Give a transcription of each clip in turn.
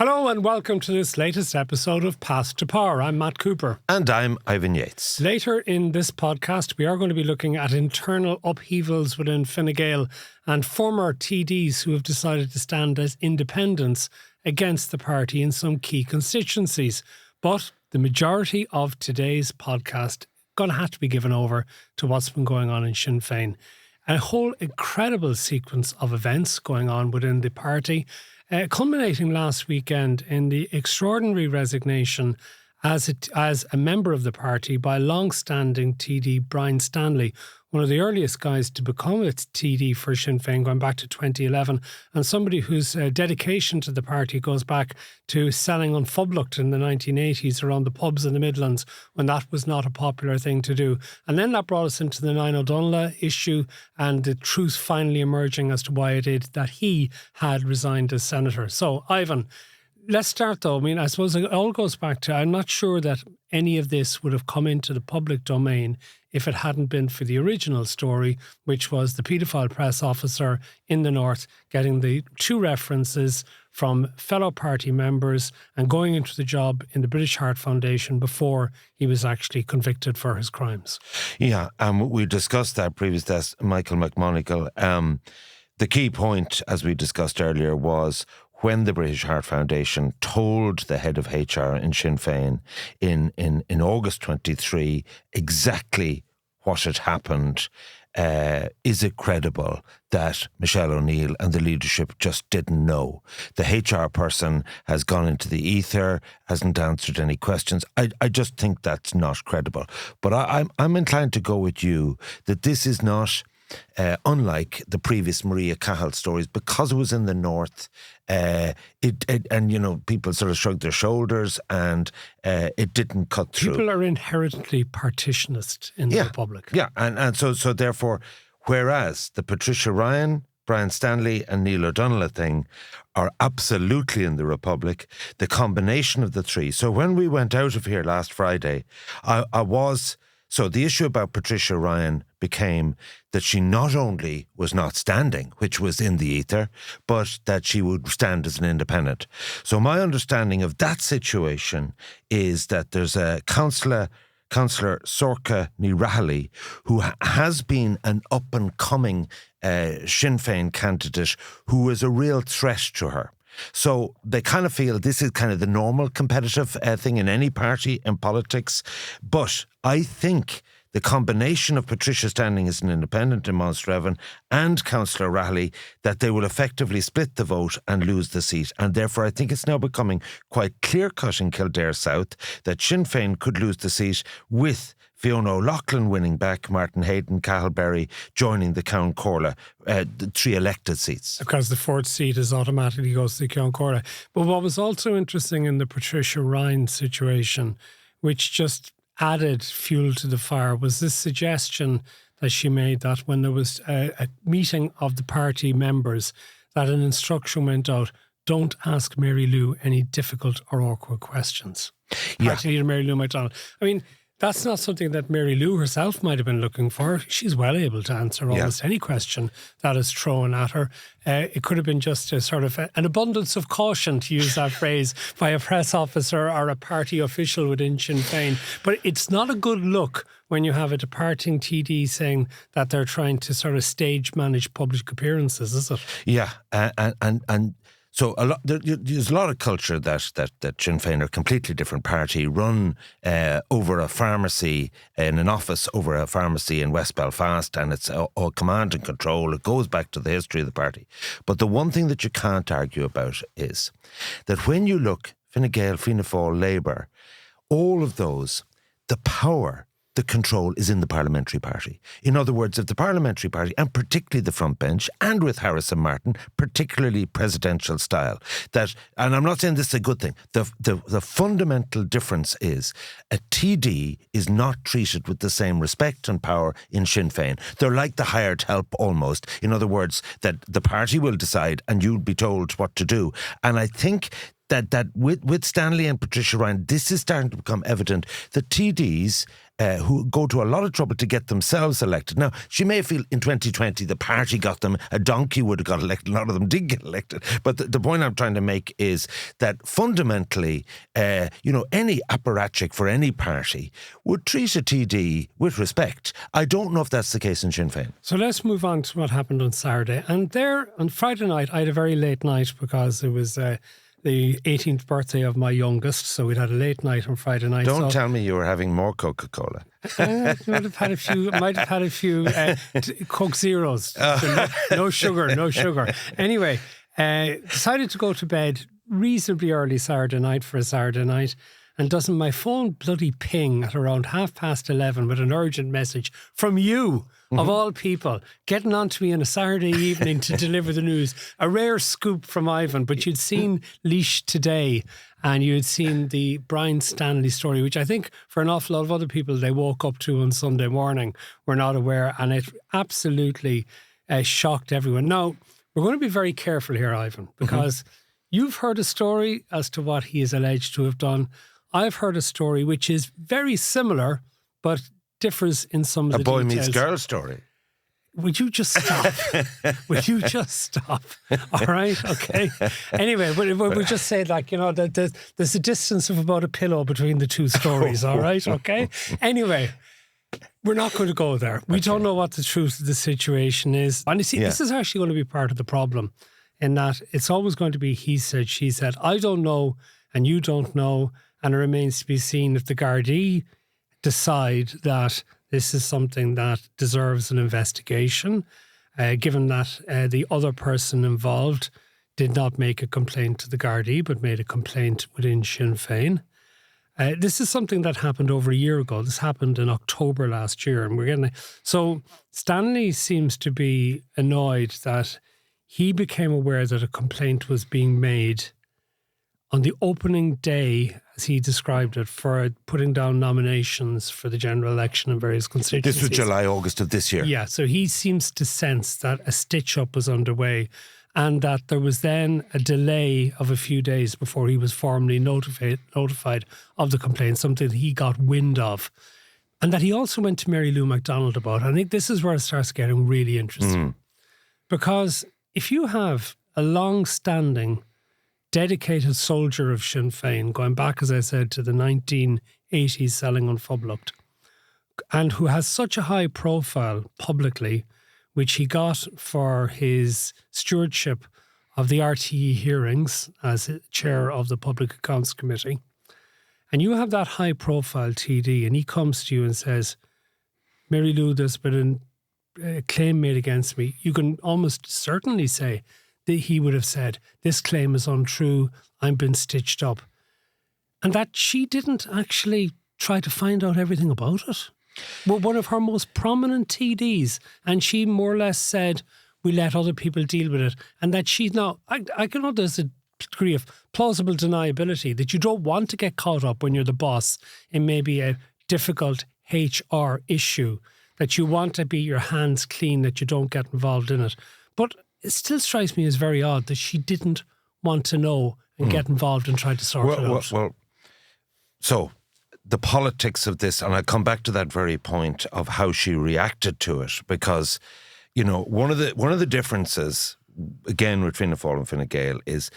Hello and welcome to this latest episode of Path to Power. I'm Matt Cooper. And I'm Ivan Yates. Later in this podcast, we are going to be looking at internal upheavals within Fine Gael and former TDs who have decided to stand as independents against the party in some key constituencies. But the majority of today's podcast is going to have to be given over to what's been going on in Sinn Féin. A whole incredible sequence of events going on within the party, culminating last weekend in the extraordinary resignation as a member of the party by long-standing TD Brian Stanley, one of the earliest guys to become its TD for Sinn Féin going back to 2011, and somebody whose dedication to the party goes back to selling Unfublucht in the 1980s around the pubs in the Midlands when that was not a popular thing to do. And then that brought us into the Niall O'Donnell issue and the truth finally emerging as to why it is that he had resigned as senator. So, Ivan, let's start though. I mean, I suppose it all goes back to, I'm not sure that any of this would have come into the public domain if it hadn't been for the original story, which was the paedophile press officer in the North getting the two references from fellow party members and going into the job in the British Heart Foundation before he was actually convicted for his crimes. Yeah, we discussed that previously, Michael McMonagle. The key point, as we discussed earlier, was when the British Heart Foundation told the head of HR in Sinn Féin in August 23 exactly what had happened, is it credible that Michelle O'Neill and the leadership just didn't know? The HR person has gone into the ether, hasn't answered any questions. I just think that's not credible. But I'm inclined to go with you that this is not unlike the previous Maria Cahill stories, because it was in the North. People sort of shrugged their shoulders, and it didn't cut through. People are inherently partitionist in the Republic. Yeah, and so therefore, whereas the Patricia Ryan, Brian Stanley and Neil O'Donnell thing are absolutely in the Republic, the combination of the three. So when we went out of here last Friday, So the issue about Patricia Ryan became that she not only was not standing, which was in the ether, but that she would stand as an independent. So my understanding of that situation is that there's a Councillor Sorcha Ní Raghallaigh, who has been an up-and-coming Sinn Féin candidate who is a real threat to her. So they kind of feel this is kind of the normal competitive thing in any party in politics. But I think the combination of Patricia standing as an independent in Monstrevan and Councillor Raghallaigh, that they will effectively split the vote and lose the seat. And therefore, I think it's now becoming quite clear-cut in Kildare South that Sinn Féin could lose the seat with Fiona O'Loughlin winning back, Martin Hayden, Cathal Berry joining the Count Corla, the three elected seats. Because the fourth seat is automatically goes to the Count Corla. But what was also interesting in the Patricia Ryan situation, which just added fuel to the fire, was this suggestion that she made that when there was a meeting of the party members, that an instruction went out, don't ask Mary Lou any difficult or awkward questions. Party leader Mary Lou MacDonald. I mean, that's not something that Mary Lou herself might have been looking for. She's well able to answer almost any question that is thrown at her. It could have been just a sort of an abundance of caution, to use that phrase, by a press officer or a party official within Sinn Féin. But it's not a good look when you have a departing TD saying that they're trying to sort of stage manage public appearances, is it? Yeah, and so there's a lot of culture that Sinn Féin are a completely different party, run over a pharmacy, in an office over a pharmacy in West Belfast, and it's all command and control. It goes back to the history of the party. But the one thing that you can't argue about is that when you look, Fine Gael, Fianna Fáil, Labour, all of those, the power, the control is in the parliamentary party. In other words, if the parliamentary party, and particularly the front bench, and with Harris and Martin, particularly presidential style, that, and I'm not saying this is a good thing, the fundamental difference is a TD is not treated with the same respect and power in Sinn Féin. They're like the hired help almost. In other words, that the party will decide and you'll be told what to do. And I think that with Stanley and Patricia Ryan, this is starting to become evident. The TDs who go to a lot of trouble to get themselves elected. Now, she may feel in 2020 the party got them, a donkey would have got elected, a lot of them did get elected. But the point I'm trying to make is that fundamentally, any apparatchik for any party would treat a TD with respect. I don't know if that's the case in Sinn Féin. So let's move on to what happened on Saturday. And there, on Friday night, I had a very late night because it was the 18th birthday of my youngest, so we'd had a late night on Friday night. Don't tell me you were having more Coca-Cola. I might have had a few Coke Zeros. No sugar. Anyway, decided to go to bed reasonably early Saturday night for a Saturday night. And doesn't my phone bloody ping at around 11:30 with an urgent message from you, of all people, getting on to me on a Saturday evening to deliver the news. A rare scoop from Ivan, but you'd seen Leash today and you'd seen the Brian Stanley story, which I think for an awful lot of other people they woke up to on Sunday morning were not aware, and it absolutely shocked everyone. Now, we're going to be very careful here, Ivan, because you've heard a story as to what he is alleged to have done. I've heard a story which is very similar, but differs in some of the details. A boy meets girl story. Would you just stop? Would you just stop? All right, okay. Anyway, we'll just say there's a distance of about a pillow between the two stories, all right, okay? Anyway, we're not going to go there. We don't know what the truth of the situation is. And you see, this is actually going to be part of the problem in that it's always going to be he said, she said. I don't know and you don't know. And it remains to be seen if the Gardaí decide that this is something that deserves an investigation, given that the other person involved did not make a complaint to the Gardaí, but made a complaint within Sinn Féin. This is something that happened over a year ago. This happened in October last year. And so Stanley seems to be annoyed that he became aware that a complaint was being made on the opening day, as he described it, for putting down nominations for the general election in various constituencies. This was July, August of this year. Yeah, so he seems to sense that a stitch-up was underway and that there was then a delay of a few days before he was formally notified of the complaint, something that he got wind of. And that he also went to Mary Lou MacDonald about. I think this is where it starts getting really interesting. Because if you have a long-standing dedicated soldier of Sinn Féin, going back, as I said, to the 1980s selling Unpublicked, and who has such a high profile publicly, which he got for his stewardship of the RTE hearings as chair of the Public Accounts Committee, and you have that high profile TD, and he comes to you and says, Mary Lou, there's been a claim made against me, you can almost certainly say that he would have said, this claim is untrue, I've been stitched up. And that she didn't actually try to find out everything about it. Well, one of her most prominent TDs, and she more or less said, we let other people deal with it. And that she's now, I know there's a degree of plausible deniability that you don't want to get caught up when you're the boss in maybe a difficult HR issue, that you want to be your hands clean, that you don't get involved in it. But it still strikes me as very odd that she didn't want to know and get involved and try to sort it out. So the politics of this, and I come back to that very point of how she reacted to it, because, one of the differences, again, with Fianna Fáil and Fine Gael is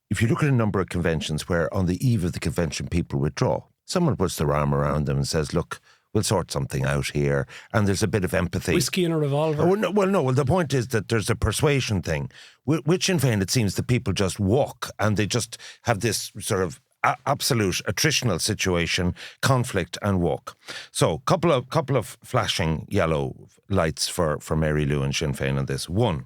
if you look at a number of conventions where on the eve of the convention people withdraw, someone puts their arm around them and says, look, we'll sort something out here. And there's a bit of empathy. Whiskey and a revolver. Well, the point is that there's a persuasion thing. With Sinn Féin, it seems that people just walk and they just have this sort of absolute attritional situation, conflict and walk. So couple of flashing yellow lights for Mary Lou and Sinn Féin on this. One,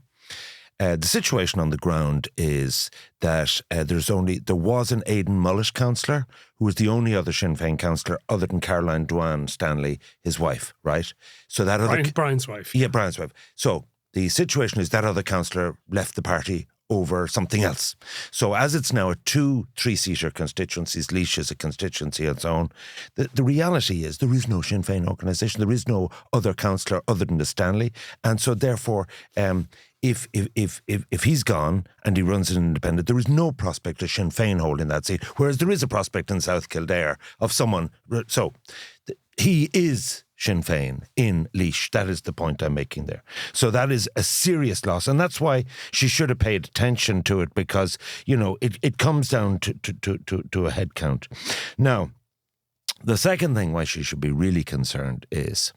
the situation on the ground is that there was an Aidan Mullish councillor who was the only other Sinn Féin councillor other than Caroline Dwan Stanley, his wife, right? So that Brian's wife. Yeah, Brian's wife. So the situation is that other councillor left the party over something else. So as it's now a 2 3-seater constituencies, Laois is a constituency and so on, the reality is there is no Sinn Féin organisation. There is no other councillor other than the Stanley. And so therefore, if he's gone and he runs an independent, there is no prospect of Sinn Féin holding that seat, whereas there is a prospect in South Kildare of someone. So he is Sinn Féin in Laois. That is the point I'm making there. So that is a serious loss, and that's why she should have paid attention to it, because, you know, it comes down to a head count. Now, the second thing why she should be really concerned is,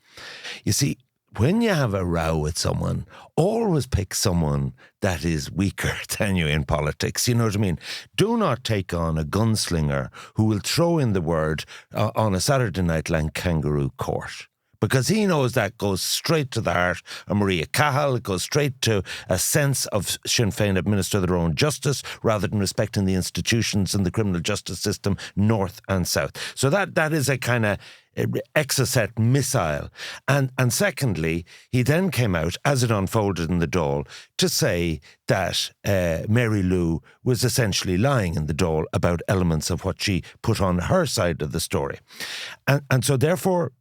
you see, when you have a row with someone, always pick someone that is weaker than you in politics. You know what I mean? Do not take on a gunslinger who will throw in the word on a Saturday night like kangaroo court. Because he knows that goes straight to the heart of Maria Cahill. It goes straight to a sense of Sinn Féin administer their own justice rather than respecting the institutions and the criminal justice system, north and south. So that is a kind of Exocet missile. And secondly, he then came out, as it unfolded in the Dáil, to say that Mary Lou was essentially lying in the Dáil about elements of what she put on her side of the story. And so therefore,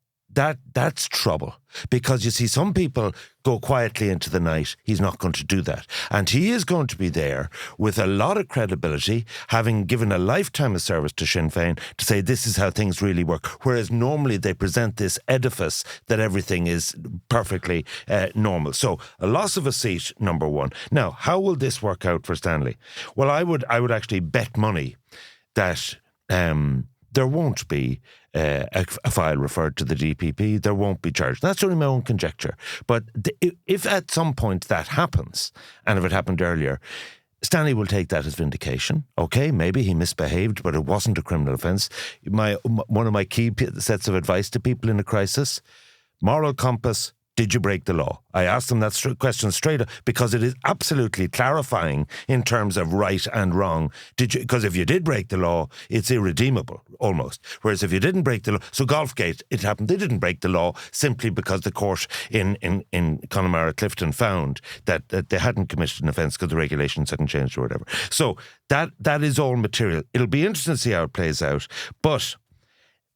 that's trouble, because you see, some people go quietly into the night. He's not going to do that, and he is going to be there with a lot of credibility, having given a lifetime of service to Sinn Féin, to say this is how things really work, whereas normally they present this edifice that everything is perfectly normal. So a loss of a seat, number one. Now, how will this work out for Stanley? Well, I would actually bet money that there won't be a file referred to the DPP. There won't be charged. That's only my own conjecture. But if at some point that happens, and if it happened earlier, Stanley will take that as vindication. Okay, maybe he misbehaved, but it wasn't a criminal offence. One of my key sets of advice to people in a crisis: moral compass. Did you break the law? I asked them that question straight up, because it is absolutely clarifying in terms of right and wrong. Because if you did break the law, it's irredeemable, almost. Whereas if you didn't break the law, so Golfgate, it happened, they didn't break the law simply because the court in Connemara Clifton found that they hadn't committed an offence because the regulations hadn't changed or whatever. So that is all material. It'll be interesting to see how it plays out. But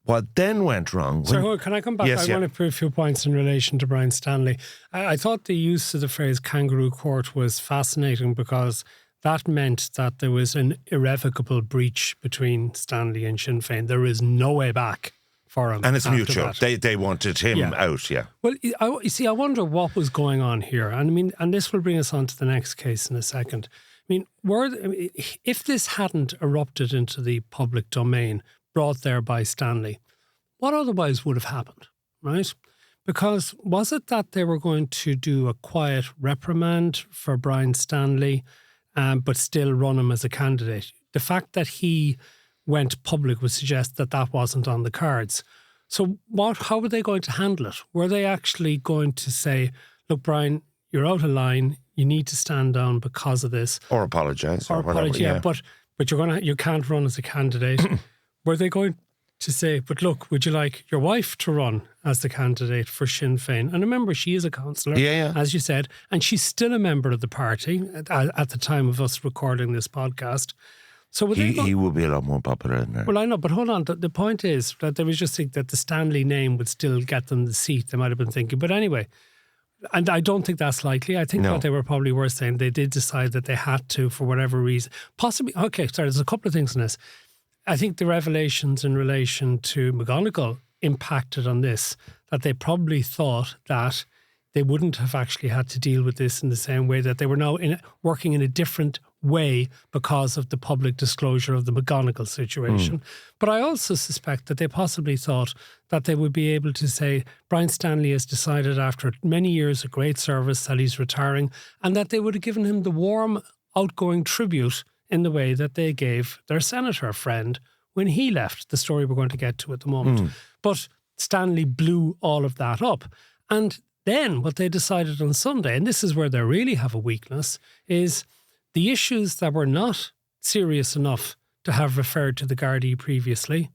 what then went wrong... Can I come back? Yes, I want to put a few points in relation to Brian Stanley. I thought the use of the phrase kangaroo court was fascinating, because that meant that there was an irrevocable breach between Stanley and Sinn Féin. There is no way back for him. And it's mutual. They wanted him out, yeah. Well, you see, I wonder what was going on here. And I mean, and this will bring us on to the next case in a second. I mean, if this hadn't erupted into the public domain, brought there by Stanley, what otherwise would have happened, right? Because was it that they were going to do a quiet reprimand for Brian Stanley, but still run him as a candidate? The fact that he went public would suggest that that wasn't on the cards. So how were they going to handle it? Were they actually going to say, look, Brian, you're out of line, you need to stand down because of this? Or apologise. Or whatever, yeah. But you can't run as a candidate. Were they going to say, but look, would you like your wife to run as the candidate for Sinn Féin? And remember, she is a councillor, as you said, and she's still a member of the party at the time of us recording this podcast. So he would be a lot more popular in there. Well, I know, but hold on. The point is that they was just think that the Stanley name would still get them the seat. They might have been thinking. But anyway, and I don't think that's likely. I think what they were saying, they did decide that they had to, for whatever reason. Possibly, there's a couple of things in this. I think the revelations in relation to McGonigal impacted on this, that they probably thought that they wouldn't have actually had to deal with this in the same way, that they were now working in a different way because of the public disclosure of the McGonigal situation. But I also suspect that they possibly thought that they would be able to say Brian Stanley has decided after many years of great service that he's retiring, and that they would have given him the warm, outgoing tribute in the way that they gave their senator friend when he left, the story we're going to get to at the moment. But Stanley blew all of that up. And then what they decided on Sunday, and this is where they really have a weakness, is the issues that were not serious enough to have referred to the Gardaí previously.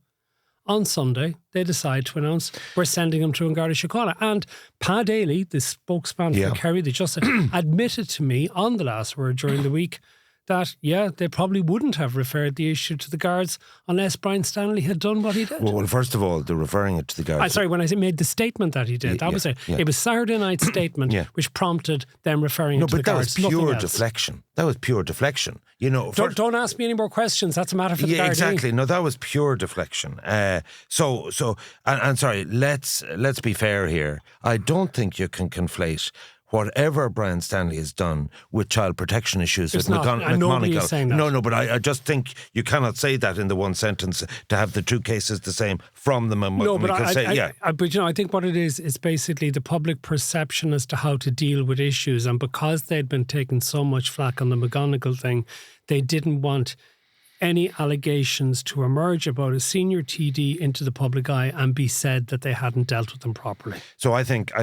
On Sunday, they decide to announce we're sending him to Garda Síochána. And Pa Daly, the spokesman for Kerry, they just admitted to me on the last word during the week that, they probably wouldn't have referred the issue to the guards unless Brian Stanley had done what he did. Well, first of all, they're referring it to the guards. When I made the statement that he did, that was it. Yeah. It was Saturday night's statement which prompted them referring it to the guards. No, but that was pure deflection. That was pure deflection. Don't ask me any more questions. That's a matter for the guards. Exactly. No, that was pure deflection. So, sorry, let's be fair here. I don't think you can conflate whatever Brian Stanley has done with child protection issues with McMonigal. No, but I just think you cannot say that in the one sentence to have the two cases the same from the No, but I think what it is basically the public perception as to how to deal with issues, and because they'd been taking so much flack on the McGonigal thing, they didn't want any allegations to emerge about a senior TD into the public eye and be said that they hadn't dealt with them properly. So I think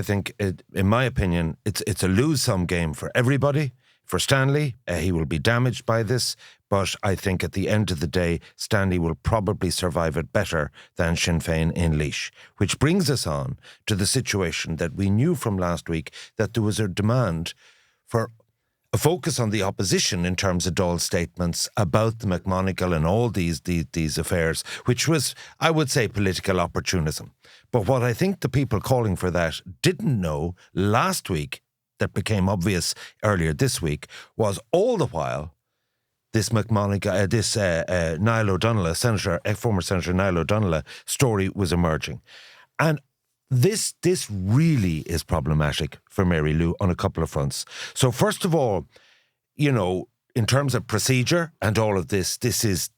in my opinion, it's a lose-sum game for everybody. For Stanley, he will be damaged by this, but I think at the end of the day, Stanley will probably survive it better than Sinn Féin in Laois. Which brings us on to the situation that we knew from last week, that there was a demand for a focus on the opposition in terms of Dáil's statements about the McMonigal and all these affairs, which was, I would say, political opportunism. But what I think the people calling for that didn't know last week, that became obvious earlier this week, was all the while this McMonigal, Niall O'Donoghue, former Senator Niall O'Donoghue story was emerging. And This really is problematic for Mary Lou on a couple of fronts. So first of all, in terms of procedure and all of this is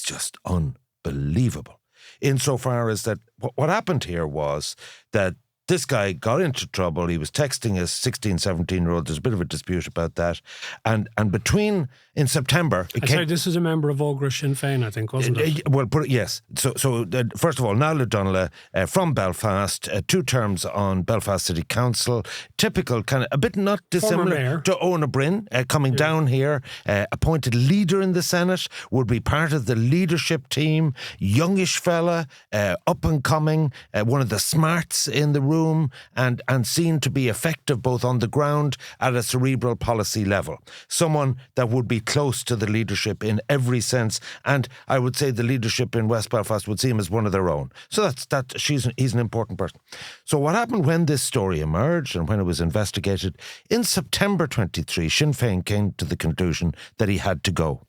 just unbelievable. Insofar as that, what happened here was that this guy got into trouble. He was texting a 16, 17-year-old. There's a bit of a dispute about that. And in September... this was a member of Ógra Sinn Féin, I think, wasn't it? Well, yes. So first of all, Niall O'Donoghue from Belfast, 2 terms on Belfast City Council, typical kind of, a bit not dissimilar to Owen O'Brien, coming down here, appointed leader in the Senate, would be part of the leadership team, youngish fella, up and coming, one of the smarts in the room, and seen to be effective both on the ground at a cerebral policy level. Someone that would be close to the leadership in every sense, and I would say the leadership in West Belfast would see him as one of their own. So he's an important person. So what happened when this story emerged and when it was investigated, in September 23, Sinn Féin came to the conclusion that he had to go.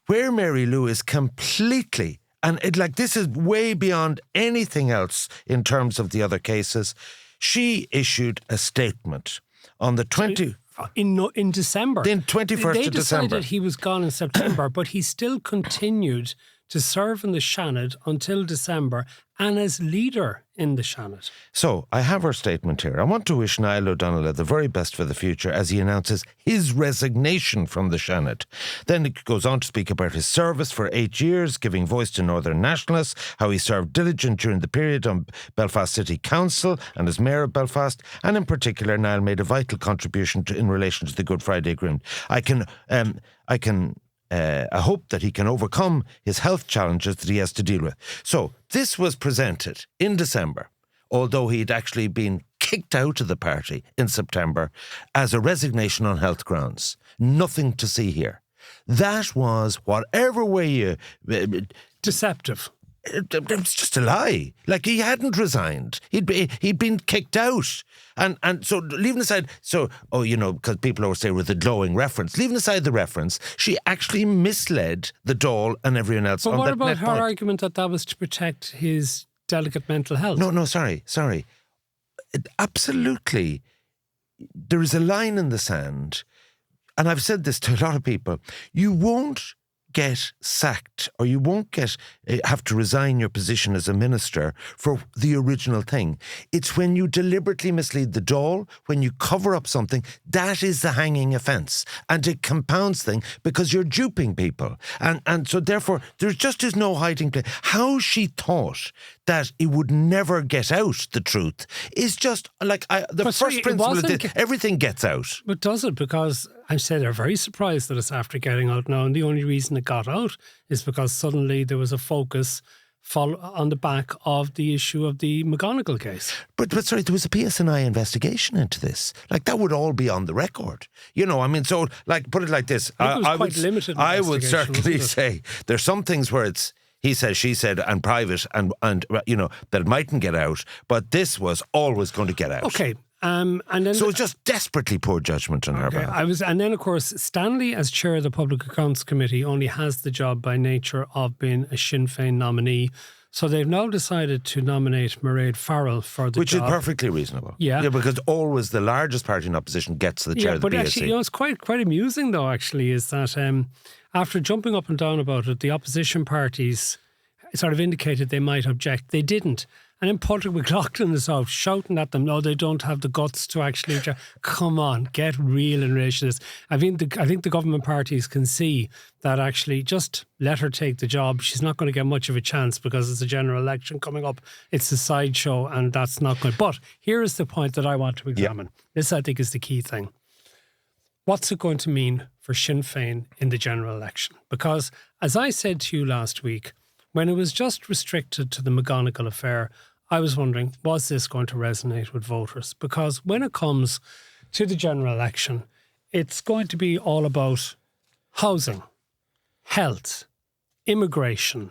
Where Mary Lou is completely... And this is way beyond anything else in terms of the other cases. She issued a statement on the 20... In December. In 21st of December. They decided he was gone in September, but he still continued to serve in the Seanad until December and as leader in the Seanad. So, I have her statement here. I want to wish Niall O'Donoghue the very best for the future as he announces his resignation from the Seanad. Then it goes on to speak about his service for 8 years, giving voice to Northern Nationalists, how he served diligent during the period on Belfast City Council and as Mayor of Belfast, and in particular, Niall made a vital contribution in relation to the Good Friday Agreement. I hope that he can overcome his health challenges that he has to deal with. So this was presented in December, although he'd actually been kicked out of the party in September as a resignation on health grounds. Nothing to see here. That was, whatever way you... deceptive. It was just a lie. He hadn't resigned. He'd been kicked out. And so leaving aside, because people always say with a glowing reference, leaving aside the reference, she actually misled the Dáil and everyone else. But what about her argument that was to protect his delicate mental health? No, sorry. Absolutely. There is a line in the sand, and I've said this to a lot of people, you won't get sacked or you won't have to resign your position as a minister for the original thing. It's when you deliberately mislead the Dáil, when you cover up something, that is the hanging offence. And it compounds things because you're duping people. And so therefore, there just is no hiding place. How she thought that it would never get out, the truth, is just first principle of this, everything gets out. But does it? Because I said they're very surprised that it's after getting out now, and the only reason it got out is because suddenly there was a focus on the back of the issue of the McGonigal case. But sorry, there was a PSNI investigation into this. Like, that would all be on the record. You know, I mean, so, like, put it like this. I would certainly say there's some things where it's he said, she said, and private, and you know, that it mightn't get out. But this was always going to get out. Okay. And then so it's just desperately poor judgment on her behalf. And then, of course, Stanley, as chair of the Public Accounts Committee, only has the job by nature of being a Sinn Féin nominee. So they've now decided to nominate Mairead Farrell for the job. Which is perfectly reasonable. Yeah, because always the largest party in opposition gets the chair of the BAC. Actually, you know, it's quite amusing, though, actually, is that after jumping up and down about it, the opposition parties sort of indicated they might object. They didn't. And then Patrick McLaughlin is out shouting at them, no, they don't have the guts to actually... Come on, get real in relation to this. I think the government parties can see that actually just let her take the job. She's not going to get much of a chance because it's a general election coming up. It's a sideshow and that's not good. But here is the point that I want to examine. Yep. This, I think, is the key thing. What's it going to mean for Sinn Féin in the general election? Because, as I said to you last week, when it was just restricted to the McGonigal affair, I was wondering, was this going to resonate with voters? Because when it comes to the general election, it's going to be all about housing, health, immigration,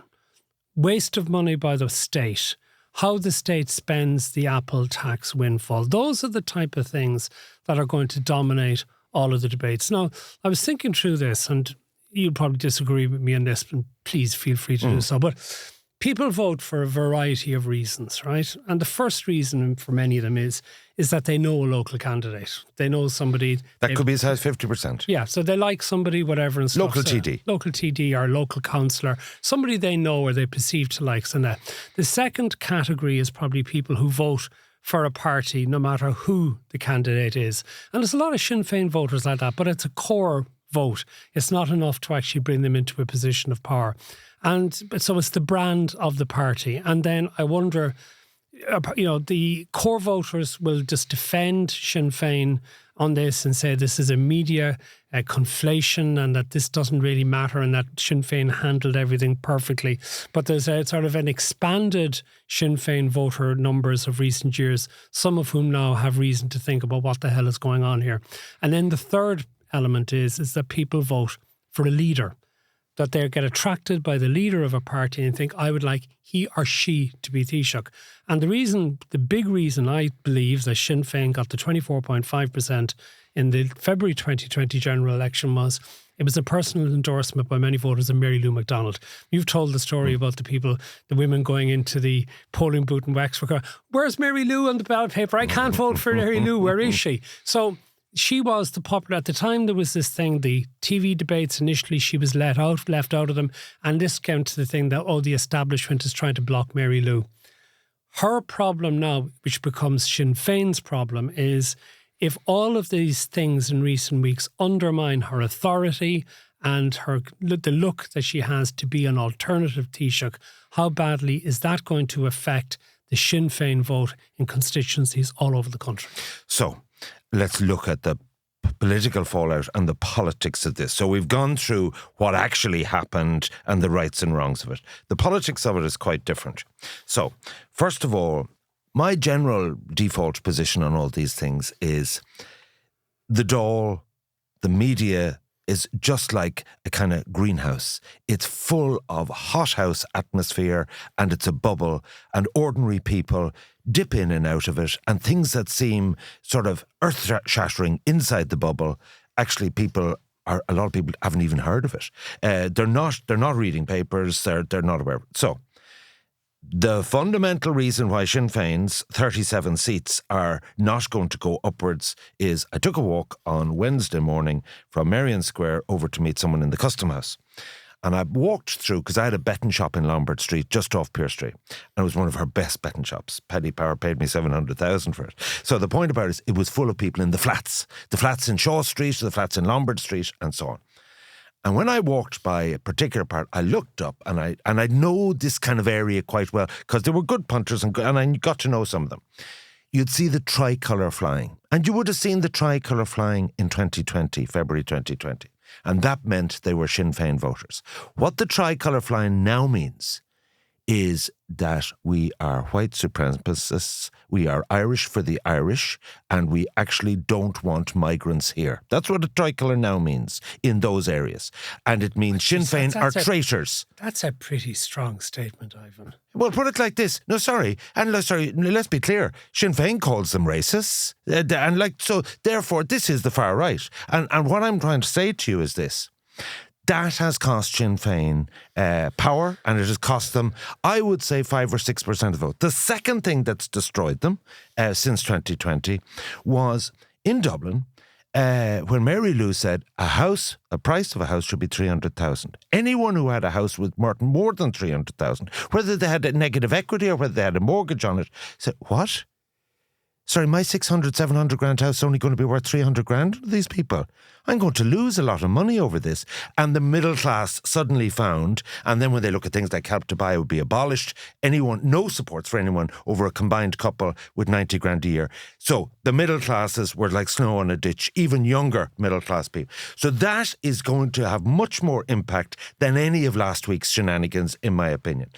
waste of money by the state, how the state spends the Apple tax windfall. Those are the type of things that are going to dominate all of the debates. Now, I was thinking through this, and you'll probably disagree with me on this, and please feel free to do so, but people vote for a variety of reasons, right? And the first reason for many of them is that they know a local candidate. They know somebody. That could be as high as 50%. Yeah, so they like somebody, whatever. And stuff. Local TD. Local TD or local councillor. Somebody they know or they perceive to like. And that. The second category is probably people who vote for a party, no matter who the candidate is. And there's a lot of Sinn Féin voters like that, but it's a core vote. It's not enough to actually bring them into a position of power. And so it's the brand of the party. And then I wonder, you know, the core voters will just defend Sinn Féin on this and say this is a media conflation and that this doesn't really matter and that Sinn Féin handled everything perfectly. But there's a sort of an expanded Sinn Féin voter numbers of recent years, some of whom now have reason to think about what the hell is going on here. And then the third element is that people vote for a leader, that they get attracted by the leader of a party and think, I would like he or she to be Taoiseach. And the big reason I believe that Sinn Féin got the 24.5% in the February 2020 general election was it was a personal endorsement by many voters of Mary Lou McDonald. You've told the story about the women going into the polling booth in Wexford. Where's Mary Lou on the ballot paper? I can't vote for Mary Lou. Where is she? So she was the popular, at the time there was this thing, the TV debates, initially she was left out of them. And this came to the thing that, the establishment is trying to block Mary Lou. Her problem now, which becomes Sinn Féin's problem, is if all of these things in recent weeks undermine her authority and the look that she has to be an alternative Taoiseach, how badly is that going to affect the Sinn Féin vote in constituencies all over the country? So let's look at the political fallout and the politics of this. So we've gone through what actually happened and the rights and wrongs of it. The politics of it is quite different. So, first of all, my general default position on all these things is the Dáil, the media, is just like a kind of greenhouse. It's full of hothouse atmosphere and it's a bubble, and ordinary people dip in and out of it, and things that seem sort of earth-shattering inside the bubble, actually a lot of people haven't even heard of it. They're not reading papers, they're not aware of it. So the fundamental reason why Sinn Féin's 37 seats are not going to go upwards is I took a walk on Wednesday morning from Merrion Square over to meet someone in the Custom House. And I walked through, because I had a betting shop in Lombard Street, just off Pearse Street. And it was one of her best betting shops. Paddy Power paid me $700,000 for it. So the point about it is it was full of people in the flats. The flats in Shaw Street, the flats in Lombard Street, and so on. And when I walked by a particular part, I looked up and I know this kind of area quite well because they were good punters and I got to know some of them. You'd see the tricolour flying. And you would have seen the tricolour flying in 2020, February 2020. And that meant they were Sinn Féin voters. What the tricolour flying now means is that we are white supremacists, we are Irish for the Irish, and we actually don't want migrants here. That's what a tricolour now means in those areas. And it means Sinn Féin are traitors. That's a pretty strong statement, Ivan. Well, put it like this. No, sorry. And let's be clear. Sinn Féin calls them racists. So therefore, this is the far right. And what I'm trying to say to you is this. That has cost Sinn Féin power, and it has cost them, I would say, 5 or 6% of the vote. The second thing that's destroyed them since 2020 was in Dublin, when Mary Lou said a price of a house should be 300,000. Anyone who had a house with more than 300,000, whether they had a negative equity or whether they had a mortgage on it, said, what? Sorry, my 600, 700 grand house is only going to be worth 300 grand to these people. I'm going to lose a lot of money over this. And the middle class suddenly found, and then when they look at things like Help to Buy would be abolished, no supports for anyone over a combined couple with 90 grand a year. So the middle classes were like snow on a ditch, even younger middle class people. So that is going to have much more impact than any of last week's shenanigans, in my opinion.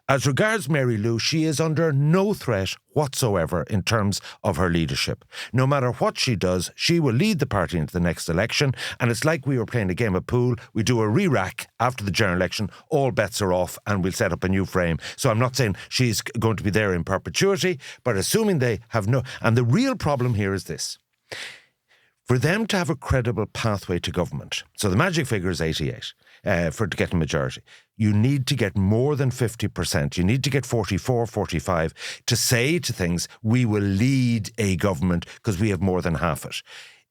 As regards Mary Lou, she is under no threat whatsoever in terms of her leadership. No matter what she does, she will lead the party into the next election. And it's like we were playing a game of pool. We do a re-rack after the general election. All bets are off and we'll set up a new frame. So I'm not saying she's going to be there in perpetuity, but assuming they have no... And the real problem here is this. For them to have a credible pathway to government, so the magic figure is 88 to get a majority, you need to get more than 50%. You need to get 44, 45 to say to things, we will lead a government because we have more than half it.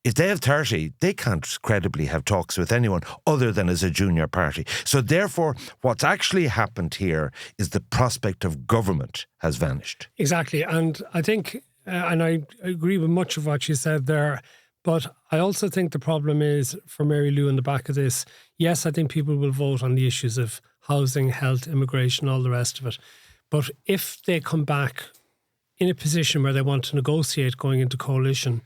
If they have 30, they can't credibly have talks with anyone other than as a junior party. So therefore, what's actually happened here is the prospect of government has vanished. Exactly. And I think, and I agree with much of what you said there, but I also think the problem is for Mary Lou in the back of this, yes, I think people will vote on the issues of housing, health, immigration, all the rest of it. But if they come back in a position where they want to negotiate going into coalition,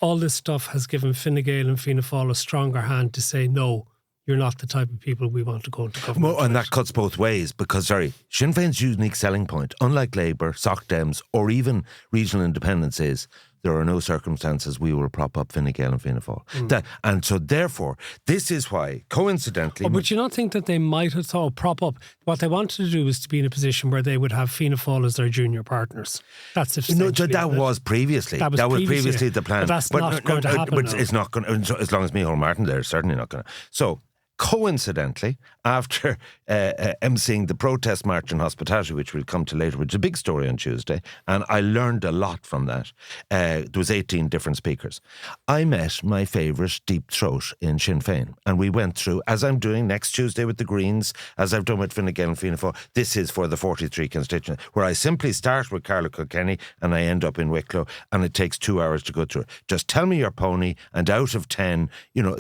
all this stuff has given Fine Gael and Fianna Fáil a stronger hand to say, no, you're not the type of people we want to go into government. Well, and that cuts both ways because, Sinn Féin's unique selling point, unlike Labour, Soc Dems, or even regional independence is, there are no circumstances we will prop up Fine Gael and Fianna Fáil. And so therefore, this is why, coincidentally... Oh, but you don't think that they might have thought prop up? What they wanted to do was to be in a position where they would have Fianna Fáil as their junior partners. That's essentially that was previously. That was previously the plan. But that's not going to happen But it's not going to, as long as Micheál Martin there, it's certainly not going to. So... Coincidentally, after emceeing the protest march in hospitality, which we'll come to later, which is a big story on Tuesday, and I learned a lot from that. There was 18 different speakers. I met my favourite deep throat in Sinn Féin, and we went through, as I'm doing next Tuesday with the Greens, as I've done with Fine Gael and Fianna Fáil, this is for the 43 constituents, where I simply start with Carla Kilkenny and I end up in Wicklow, and it takes 2 hours to go through it. Just tell me your pony, and out of 10,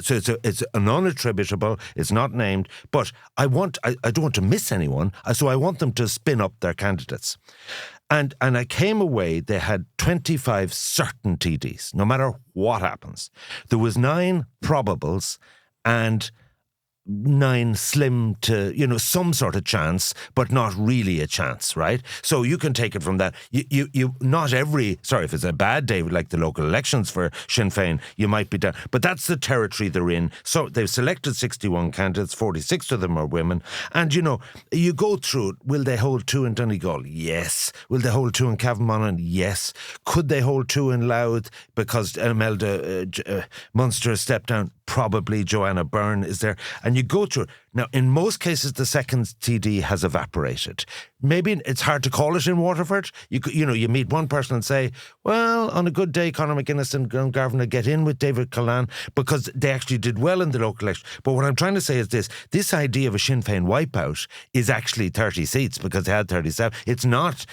so it's an unattributable. It's not named, but I don't want to miss anyone, so I want them to spin up their candidates. And I came away, they had 25 certain TDs, no matter what happens. There was 9 probables and 9 slim to, some sort of chance, but not really a chance, right? So you can take it from that. You not every, if it's a bad day, like the local elections for Sinn Féin, you might be down. But that's the territory they're in. So they've selected 61 candidates, 46 of them are women. And, you go through it. Will they hold 2 in Donegal? Yes. Will they hold 2 in Cavan? Yes. Could they hold 2 in Louth because Imelda Munster stepped down? Probably. Joanna Byrne is there. And you go through it. Now, in most cases, the second TD has evaporated. Maybe it's hard to call it in Waterford. You meet one person and say, well, on a good day, Conor McGuinness and Garvan get in with David Callan because they actually did well in the local election. But what I'm trying to say is this idea of a Sinn Féin wipeout is actually 30 seats because they had 37. It's not,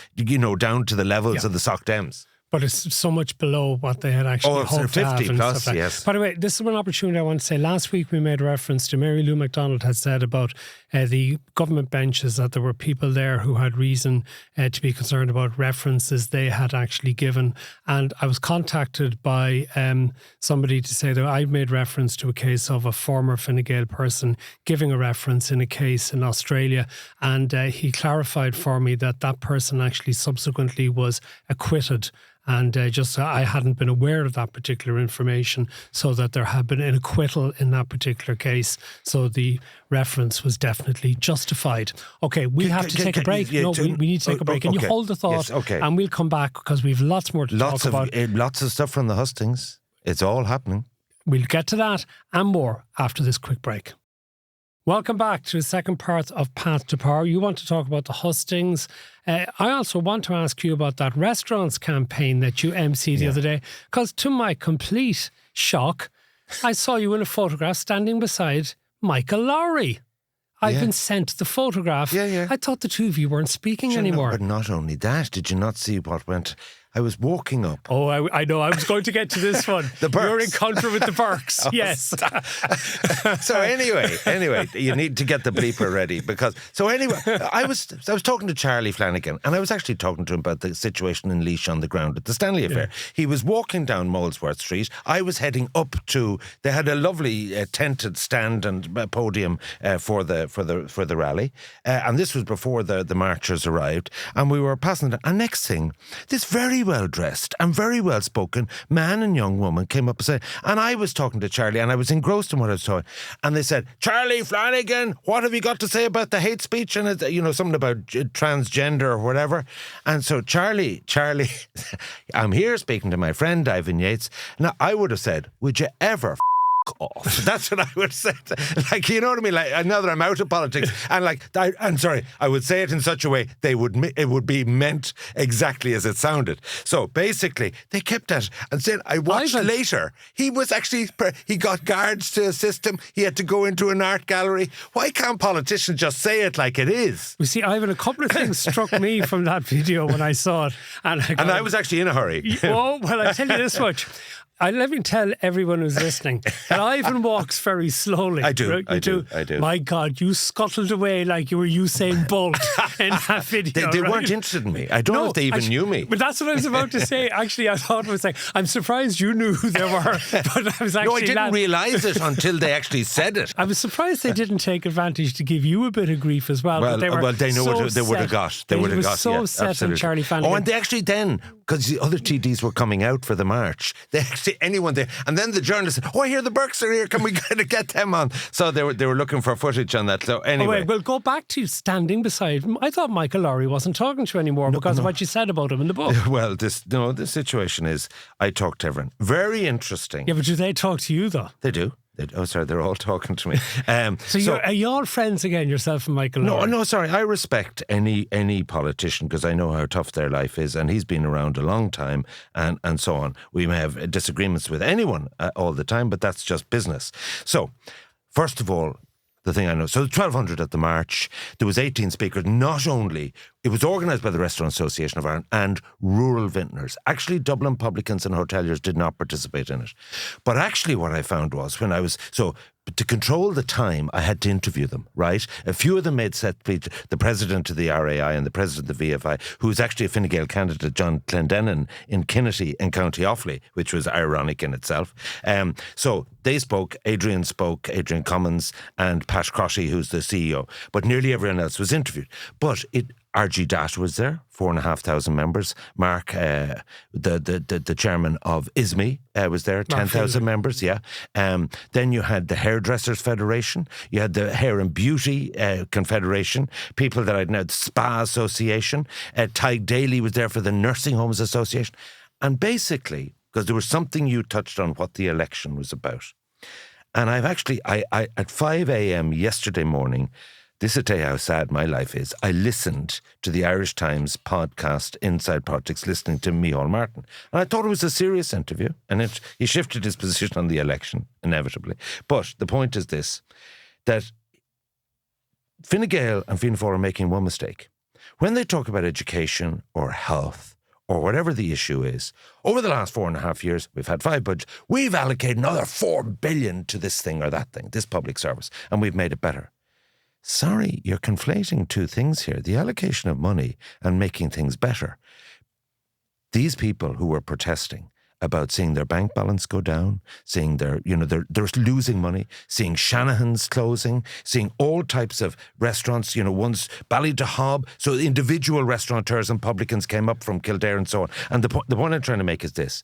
down to the levels of the Soc Dems. But it's so much below what they had actually hoped to have. 50 and plus, stuff like. yes. By the way, this is one opportunity I want to say. Last week we made reference to Mary Lou MacDonald had said about the government benches that there were people there who had reason to be concerned about references they had actually given. And I was contacted by somebody to say that I'd made reference to a case of a former Fine Gael person giving a reference in a case in Australia. And he clarified for me that that person actually subsequently was acquitted. And I hadn't been aware of that particular information, so that there had been an acquittal in that particular case. So the reference was definitely justified. Okay, we have to take a break. We need to take a break. Can you hold the thought? Yes, okay. And we'll come back because we've lots more to talk about. Lots of stuff from the hustings. It's all happening. We'll get to that and more after this quick break. Welcome back to the second part of Path to Power. You want to talk about the hustings. I also want to ask you about that restaurants campaign that you emceed the other day, because to my complete shock, I saw you in a photograph standing beside Michael Lowry. I've been sent the photograph. I thought the two of you weren't speaking anymore. But not only that, did you not see what went... I was walking up. Oh, I know. I was going to get to this one. The Burkes. Your encounter with the Burkes. Yes. So anyway, you need to get the bleeper ready I was talking to Charlie Flanagan, and I was actually talking to him about the situation in Laois on the ground at the Stanley Affair. He was walking down Molesworth Street. I was heading up to. They had a lovely tented stand and podium for the rally, and this was before the marchers arrived. And we were passing. And next thing, this very well dressed and very well spoken man and young woman came up and said, and I was talking to Charlie and I was engrossed in what I was talking, and they said, Charlie Flanagan, what have you got to say about the hate speech and something about transgender or whatever? And so Charlie, I'm here speaking to my friend Ivan Yates. Now I would have said, would you ever off? That's what I would say. Like, you know what I mean? Like, now that I'm out of politics, and I would say it in such a way it would be meant exactly as it sounded. So basically, they kept at it and said, I watched later, he got guards to assist him. He had to go into an art gallery. Why can't politicians just say it like it is? You see, Ivan, a couple of things struck me from that video when I saw it. And I was actually in a hurry. Oh, well, I tell you this much. Let me tell everyone who's listening that Ivan walks very slowly. I do. My God, you scuttled away like you were Usain Bolt in that video. They weren't interested in me. I don't know if they even knew me. But that's what I was about to say. Actually, I thought it was like, I'm surprised you knew who they were. But I was actually... No, I didn't realise it until they actually said it. I was surprised they didn't take advantage to give you a bit of grief as well. They know what they would have got. They would have got. So set on Charlie Flanagan. Oh, and they actually then, because the other TDs were coming out for the march, they actually, anyone there, and then the journalist said, oh, I hear the Burkes are here, can we get them on? So they were looking for footage on that. So anyway. Oh, wait, we'll go back to standing beside him. I thought Michael Lowry wasn't talking to you anymore because of what you said about him in the book. Well, the situation is, I talk to everyone. Very interesting. Yeah, but do they talk to you though? They do. They're all talking to me. Are you all friends again, yourself and Michael Lowry? No, sorry. I respect any politician because I know how tough their life is, and he's been around a long time, and so on. We may have disagreements with anyone all the time, but that's just business. So, first of all, the thing I know. So 1,200 at the march. There was 18 speakers. Not only, it was organised by the Restaurant Association of Ireland and rural vintners. Actually, Dublin publicans and hoteliers did not participate in it. But actually what I found was when I was... to control the time, I had to interview them, right? A few of them made set speech. The president of the RAI and the president of the VFI, who's actually a Fine Gael candidate, John Clendenin, in Kinnity in County Offaly, which was ironic in itself. So they spoke, Adrian Commons and Pat Crotty, who's the CEO. But nearly everyone else was interviewed. But RG Dat was there, 4,500 members. Mark, the chairman of ISME, was there, 10,000 members, yeah. Then you had the Hairdressers Federation, you had the Hair and Beauty Confederation, people that I'd know, the Spa Association, Tig Daly was there for the Nursing Homes Association. And basically, because there was something you touched on what the election was about. And I've actually, I at 5 a.m. yesterday morning, this will tell you how sad my life is. I listened to the Irish Times podcast, Inside Politics, listening to Micheál Martin. And I thought it was a serious interview. And he shifted his position on the election, inevitably. But the point is this, that Fine Gael and Fianna Fáil are making one mistake. When they talk about education or health or whatever the issue is, over the last 4.5 years, we've had 5 budgets, we've allocated another 4 billion to this thing or that thing, this public service, and we've made it better. Sorry, you're conflating two things here, the allocation of money and making things better. These people who were protesting about seeing their bank balance go down, seeing they're losing money, seeing Shanahan's closing, seeing all types of restaurants, once Ballydehob, so individual restaurateurs and publicans came up from Kildare and so on. And the point I'm trying to make is this.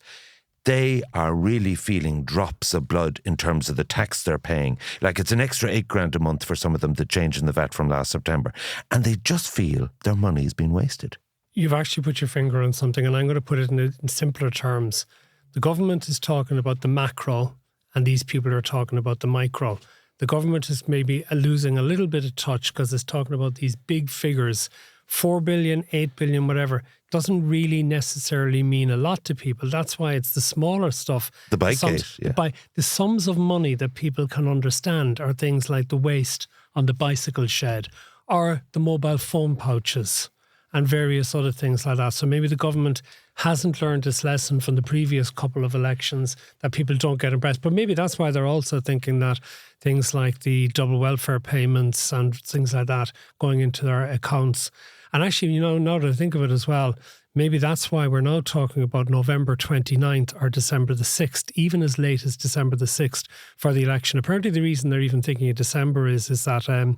They are really feeling drops of blood in terms of the tax they're paying. Like it's an extra $8,000 a month for some of them, the change in the VAT from last September. And they just feel their money's been wasted. You've actually put your finger on something, and I'm going to put it in simpler terms. The government is talking about the macro, and these people are talking about the micro. The government is maybe losing a little bit of touch because it's talking about these big figures. 4 billion, 8 billion, whatever, doesn't really necessarily mean a lot to people. That's why it's the smaller stuff. The bike case, yeah. The sums of money that people can understand are things like the waste on the bicycle shed or the mobile phone pouches and various other things like that. So maybe the government hasn't learned this lesson from the previous couple of elections that people don't get impressed. But maybe that's why they're also thinking that things like the double welfare payments and things like that going into their accounts. And actually, now that I think of it as well, maybe that's why we're now talking about November 29th or December the 6th, even as late as December the 6th for the election. Apparently the reason they're even thinking of December is that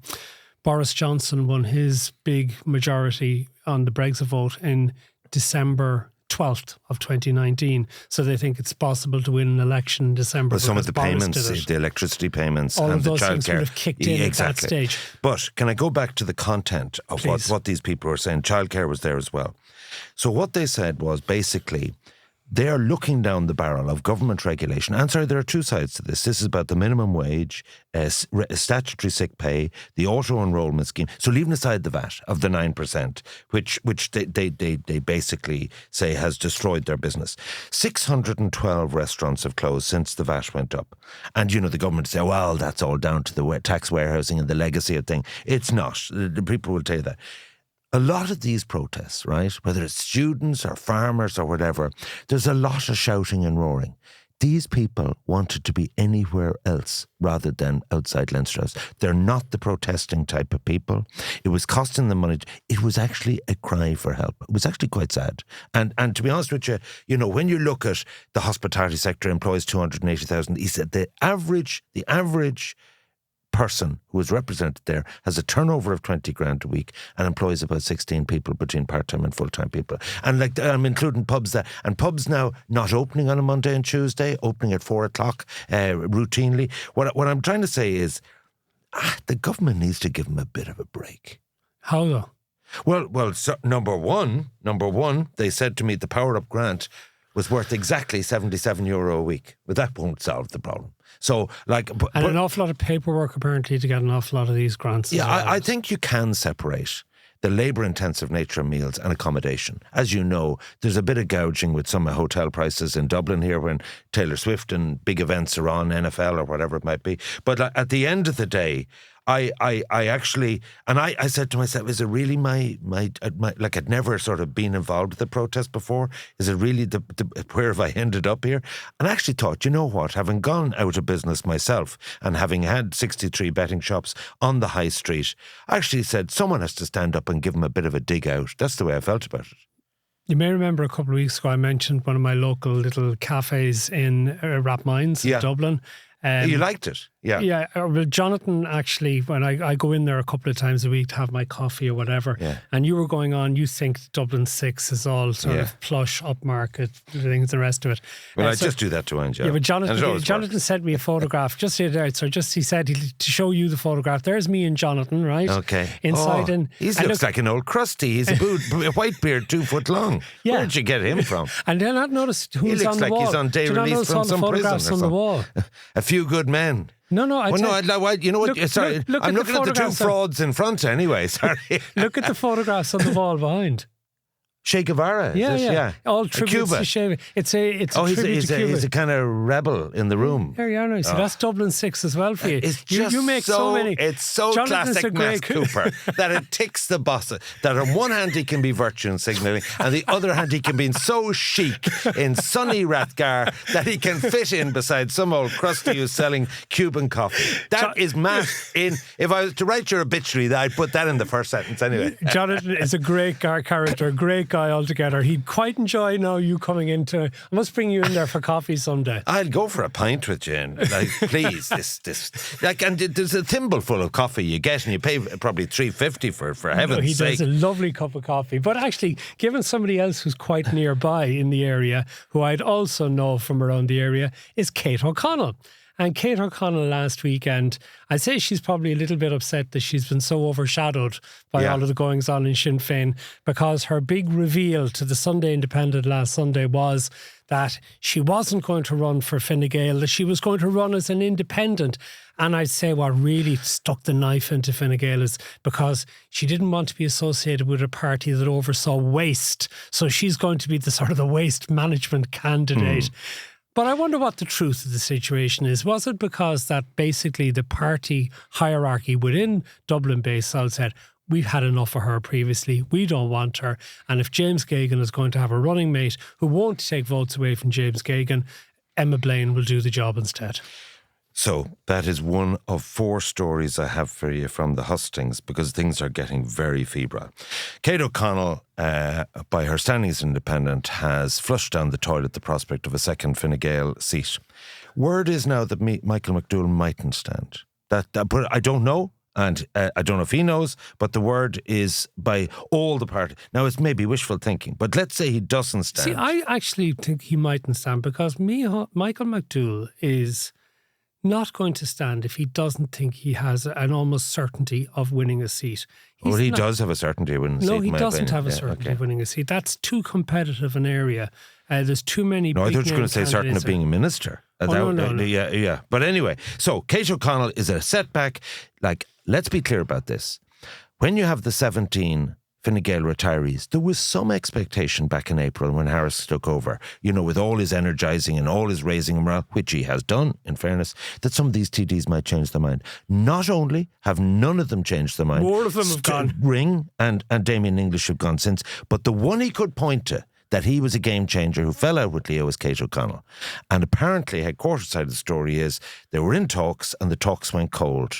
Boris Johnson won his big majority on the Brexit vote in December 12th of 2019. So they think it's possible to win an election in December. But some of the payments, the electricity payments all and of the those things would childcare. have kicked in exactly. at that stage. But can I go back to the content of what these people were saying? Childcare was there as well. So what they said was basically they are looking down the barrel of government regulation. And sorry, there are two sides to this. This is about the minimum wage, statutory sick pay, the auto-enrollment scheme. So leaving aside the VAT of the 9%, which they basically say has destroyed their business. 612 restaurants have closed since the VAT went up. And, the government say, well, that's all down to the tax warehousing and the legacy of thing. It's not. The people will tell you that. A lot of these protests, right, whether it's students or farmers or whatever, there's a lot of shouting and roaring. These people wanted to be anywhere else rather than outside Leinster House. They're not the protesting type of people. It was costing them money. It was actually a cry for help. It was actually quite sad. And to be honest with you, when you look at the hospitality sector employs 280,000, he said the average person who is represented there has a turnover of 20 grand a week and employs about 16 people between part-time and full-time people. And I'm including pubs and pubs now not opening on a Monday and Tuesday, opening at 4 o'clock routinely. What I'm trying to say is the government needs to give them a bit of a break. How though? Well, so number one, they said to me the Power Up grant was worth exactly €77 a week, but that won't solve the problem. So, an awful lot of paperwork apparently to get an awful lot of these grants. Yeah, I think you can separate the labour-intensive nature of meals and accommodation. As you know, there's a bit of gouging with some hotel prices in Dublin here when Taylor Swift and big events are on, NFL or whatever it might be. But at the end of the day, I actually, and I said to myself, is it really my like I'd never sort of been involved with the protest before? Is it really where have I ended up here? And I actually thought, you know what, having gone out of business myself and having had 63 betting shops on the high street, I actually said someone has to stand up and give them a bit of a dig out. That's the way I felt about it. You may remember a couple of weeks ago I mentioned one of my local little cafes in Rapmines in Dublin. You liked it? Yeah. Yeah. Well, Jonathan, actually, when I go in there a couple of times a week to have my coffee or whatever, and you were going on, you think Dublin 6 is all sort of plush, upmarket, things, the rest of it. Well, I just do that to Angela. Yeah, but Jonathan sent me a photograph just the other day. So he said to show you the photograph. There's me and Jonathan, right? Okay. Inside. He looks like an old crusty. He's a white beard 2 foot long. Yeah. Where did you get him from? And then I noticed who's on the wall. He looks like he's on day release from some prison or something. On the wall. A few good men. No, you know what? Sorry, I'm looking at the two frauds in front anyway. Sorry. Look at the photographs on the wall behind. Che Guevara, is Yeah, it? yeah. All tributes Cuba. to Che. It's a tribute to Cuba. He's a kind of rebel in the room. There you are now. So that's Dublin 6 as well for you. It's just you make so many. It's so Jonathan's classic Matt Cooper that it ticks the boss. That on one hand he can be virtue and signalling, and the other hand he can be so chic in sunny Rathgar that he can fit in beside some old crusty who's selling Cuban coffee. That is Matt in. If I was to write your obituary, I'd put that in the first sentence anyway. Jonathan is a great character, a great guy altogether. He'd quite enjoy now you coming into. I must bring you in there for coffee someday. I'll go for a pint with you, and please, and there's a thimble full of coffee you get, and you pay probably $3.50 for heaven's sake. He does a lovely cup of coffee. But actually, given somebody else who's quite nearby in the area, who I'd also know from around the area, is Kate O'Connell. And Kate O'Connell last weekend, I'd say she's probably a little bit upset that she's been so overshadowed by all of the goings on in Sinn Féin, because her big reveal to the Sunday Independent last Sunday was that she wasn't going to run for Fine Gael, that she was going to run as an independent. And I'd say what really stuck the knife into Fine Gael is because she didn't want to be associated with a party that oversaw waste. So she's going to be the sort of the waste management candidate. But I wonder what the truth of the situation is. Was it because that basically the party hierarchy within Dublin-based South said, we've had enough of her previously, we don't want her, and if James Geoghegan is going to have a running mate who won't take votes away from James Geoghegan, Emma Blaine will do the job instead? So that is one of 4 stories I have for you from the hustings, because things are getting very febrile. Kate O'Connell, by her standing as independent, has flushed down the toilet the prospect of a second Fine Gael seat. Word is now that Michael McDowell mightn't stand. But I don't know. And I don't know if he knows, but the word is by all the party. Now, it's maybe wishful thinking, but let's say he doesn't stand. See, I actually think he mightn't stand, because Michael McDowell is not going to stand if he doesn't think he has an almost certainty of winning a seat. He does have a certainty of winning a seat. No, he doesn't have a certainty of winning a seat. That's too competitive an area. There's too many. No, I thought you were going to say certain of being a minister. No. Yeah. But anyway, so Kate O'Connell is a setback. Like, let's be clear about this. When you have the 17 Fine Gael retirees, there was some expectation back in April when Harris took over, with all his energising and all his raising morale, which he has done, in fairness, that some of these TDs might change their mind. Not only have none of them changed their mind. More of them have gone. Ring and Damien English have gone since, but the one he could point to that he was a game changer who fell out with Leo was Kate O'Connell. And apparently, headquarters side of the story is they were in talks and the talks went cold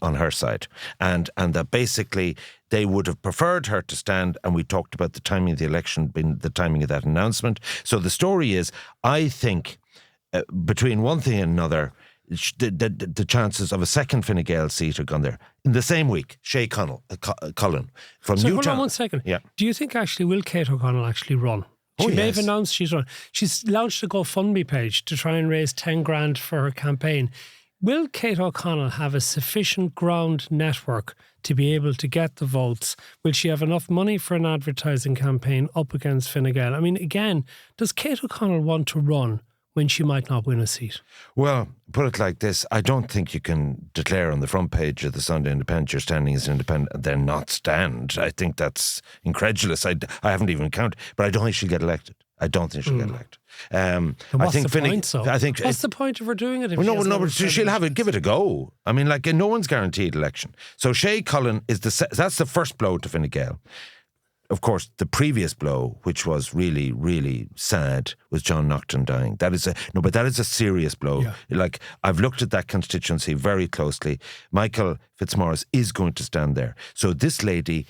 on her side. And that basically they would have preferred her to stand, and we talked about the timing of the election being the timing of that announcement. So the story is, I think, between one thing and another, the chances of a second Fine Gael seat are gone there. In the same week, Cullen from Newtown. Hold on 1 second. Yeah. Do you think will Kate O'Connell actually run? She may have announced she's run. She's launched a GoFundMe page to try and raise 10 grand for her campaign. Will Kate O'Connell have a sufficient ground network to be able to get the votes? Will she have enough money for an advertising campaign up against Fine Gael? I mean, again, does Kate O'Connell want to run when she might not win a seat? Well, put it like this. I don't think you can declare on the front page of the Sunday Independent you're standing as independent and then not stand. I think that's incredulous. I haven't even counted, but I don't think she'll get elected. I don't think she'll get elected. What's the point, what's the point of her doing it? But she'll have it. Give it a go. I mean, no one's guaranteed election. So Cullen is that's the first blow to Fine Gael. Of course, the previous blow, which was really, really sad, was John Naughton dying. That is a serious blow. Yeah. Like, I've looked at that constituency very closely. Michael Fitzmaurice is going to stand there. So this lady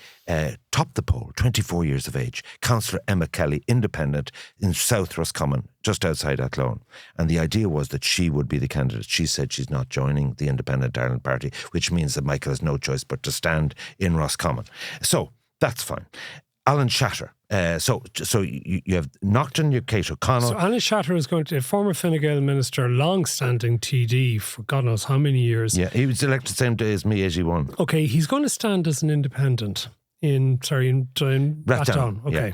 topped the poll, 24 years of age, Councillor Emma Kelly, independent, in South Roscommon, just outside Athlone. And the idea was that she would be the candidate. She said she's not joining the Independent Ireland Party, which means that Michael has no choice but to stand in Roscommon. So that's fine. Alan Shatter. So you have Naughton, you have Kate O'Connell. So Alan Shatter is going to, a former Fine Gael minister, long-standing TD for God knows how many years. Yeah, he was elected the same day as me, 81. Okay, he's going to stand as an independent in Rathdown. Okay. Yeah.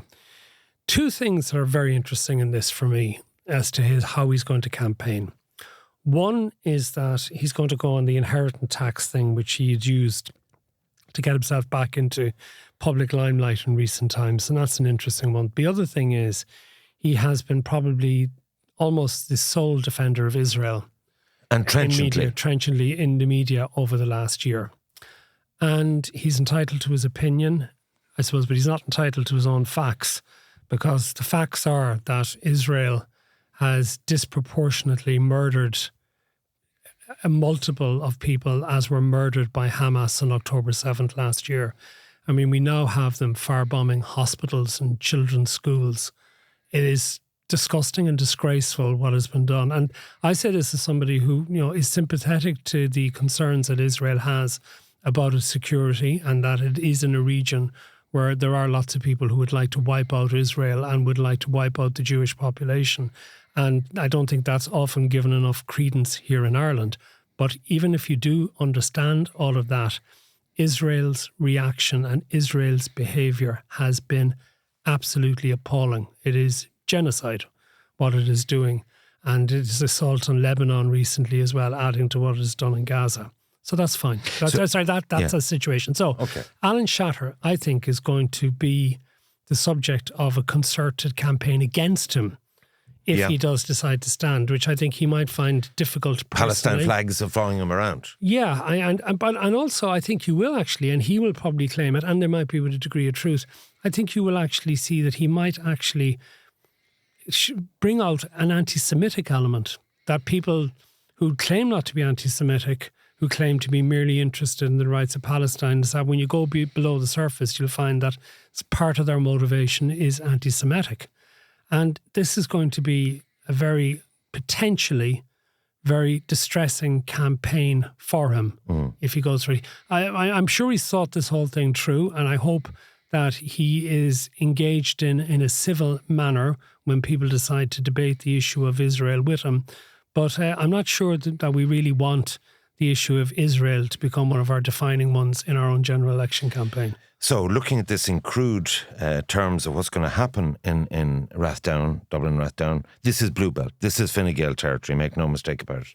2 things that are very interesting in this for me as to how he's going to campaign. One is that he's going to go on the inheritance tax thing, which he had used to get himself back into public limelight in recent times. And that's an interesting one. The other thing is he has been probably almost the sole defender of Israel. And trenchantly in the media over the last year. And he's entitled to his opinion, I suppose, but he's not entitled to his own facts, because the facts are that Israel has disproportionately murdered a multiple of people as were murdered by Hamas on October 7th last year. I mean, we now have them firebombing hospitals and children's schools. It is disgusting and disgraceful what has been done. And I say this as somebody who, is sympathetic to the concerns that Israel has about its security, and that it is in a region where there are lots of people who would like to wipe out Israel and would like to wipe out the Jewish population. And I don't think that's often given enough credence here in Ireland. But even if you do understand all of that, Israel's reaction and Israel's behaviour has been absolutely appalling. It is genocide, what it is doing. And it is assault on Lebanon recently as well, adding to what it has done in Gaza. So that's fine. That's a situation. So Alan Shatter, I think, is going to be the subject of a concerted campaign against him if he does decide to stand, which I think he might find difficult personally. Palestine flags are following him around. Yeah, and also I think you will actually, and he will probably claim it, and there might be with a degree of truth, I think you will actually see that he might actually bring out an anti-Semitic element, that people who claim not to be anti-Semitic, who claim to be merely interested in the rights of Palestine, is that when you go below the surface, you'll find that part of their motivation is anti-Semitic. And this is going to be a very, potentially, very distressing campaign for him if he goes through. I'm sure he's thought this whole thing through, and I hope that he is engaged in a civil manner when people decide to debate the issue of Israel with him. But I'm not sure that we really want the issue of Israel to become one of our defining ones in our own general election campaign. So looking at this in crude terms of what's going to happen in Rathdown, Dublin Rathdown, this is Blue Belt. This is Fine Gael territory, make no mistake about it.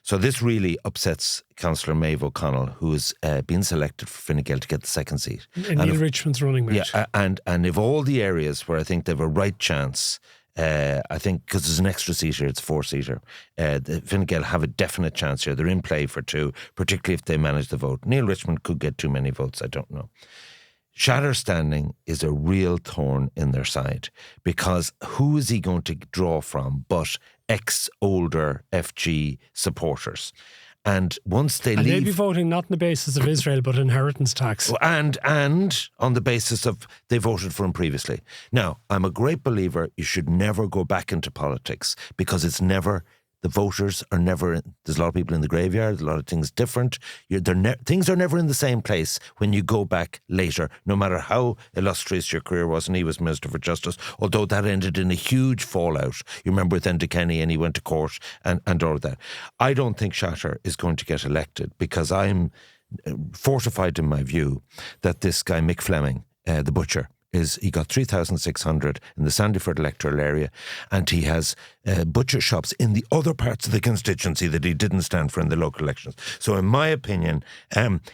So this really upsets Councillor Maeve O'Connell, who has been selected for Fine Gael to get the second seat. And Neil Richmond's running mate. Yeah, and if all the areas where I think they have a right chance, I think, because there's an extra seat here, it's a 4-seater. The Fine Gael have a definite chance here. They're in play for 2, particularly if they manage the vote. Neil Richmond could get too many votes, I don't know. Shatter standing is a real thorn in their side, because who is he going to draw from but ex-older FG supporters? And once they leave... they'll be voting not on the basis of Israel, but inheritance tax. And on the basis of they voted for him previously. Now, I'm a great believer you should never go back into politics, because it's never... The voters are never... There's a lot of people in the graveyard, a lot of things different. Things are never in the same place when you go back later, no matter how illustrious your career was. And he was Minister for Justice, although that ended in a huge fallout. You remember with Enda Kenny, and he went to court and all of that. I don't think Shatter is going to get elected, because I'm fortified in my view that this guy, Mick Fleming, the butcher, he got 3,600 in the Sandyford electoral area, and he has butcher shops in the other parts of the constituency that he didn't stand for in the local elections. So in my opinion,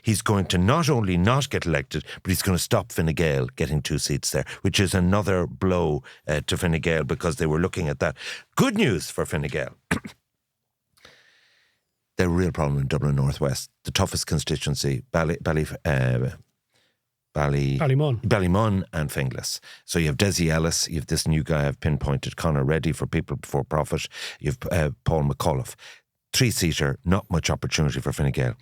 he's going to not only not get elected, but he's going to stop Fine Gael getting 2 seats there, which is another blow to Fine Gael, because they were looking at that. Good news for Fine Gael. They're a real problem in Dublin North West, the toughest constituency, Ballymun and Finglas. So you have Desi Ellis, you have this new guy I've pinpointed, Conor Reddy for People Before Profit, you have Paul McAuliffe. 3-seater, not much opportunity for Fine Gael.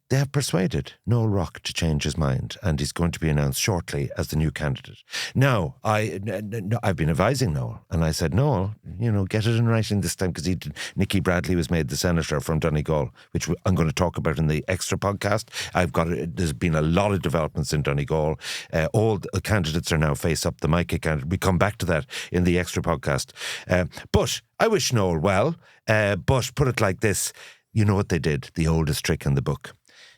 They have persuaded Noel Rock to change his mind, and he's going to be announced shortly as the new candidate. Now, I've been advising Noel, and I said, Noel, get it in writing this time, because Nicky Bradley was made the senator from Donegal, which I'm going to talk about in the extra podcast. There's been a lot of developments in Donegal. All the candidates are now face up. The Micah candidate, we come back to that in the extra podcast. But I wish Noel well, but put it like this, you know what they did, the oldest trick in the book.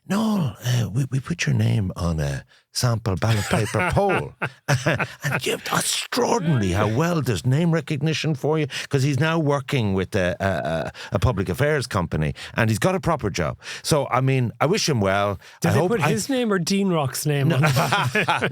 Noel, we put your name on a sample ballot paper poll. And give extraordinary how well there's name recognition for you, because he's now working with a public affairs company and he's got a proper job. So, I mean, I wish him well. Did they put his name or Dean Rock's name on it?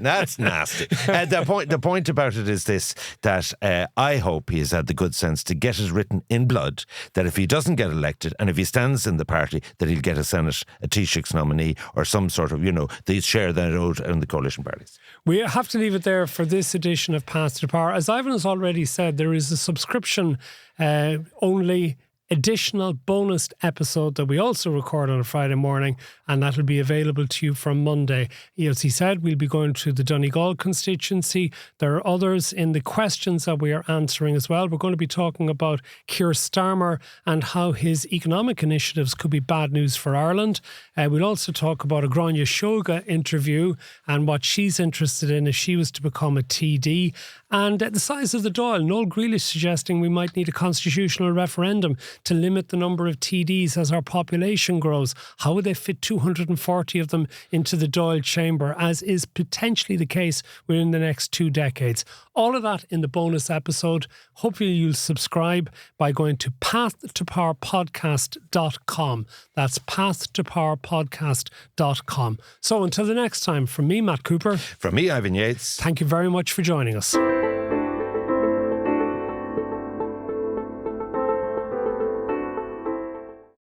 That's nasty. The point about it is this, that I hope he has had the good sense to get it written in blood that if he doesn't get elected and if he stands in the party, that he'll get a Senate, a Taoiseach's nominee or some sort of, they share that out in the coalition parties. We have to leave it there for this edition of Path to Power. As Ivan has already said, there is a subscription only additional bonus episode that we also record on a Friday morning, and that'll be available to you from Monday. As he said, we'll be going to the Donegal constituency. There are others in the questions that we are answering as well. We're going to be talking about Keir Starmer and how his economic initiatives could be bad news for Ireland. We'll also talk about a Grania Shoga interview and what she's interested in if she was to become a TD. And the size of the Dáil, Noel Grealish suggesting we might need a constitutional referendum to limit the number of TDs as our population grows. How would they fit 240 of them into the Dáil chamber, as is potentially the case within the next 2 decades? All of that in the bonus episode. Hopefully you'll subscribe by going to pathtopowerpodcast.com. That's pathtopowerpodcast.com. So until the next time, from me, Matt Cooper. From me, Ivan Yates. Thank you very much for joining us.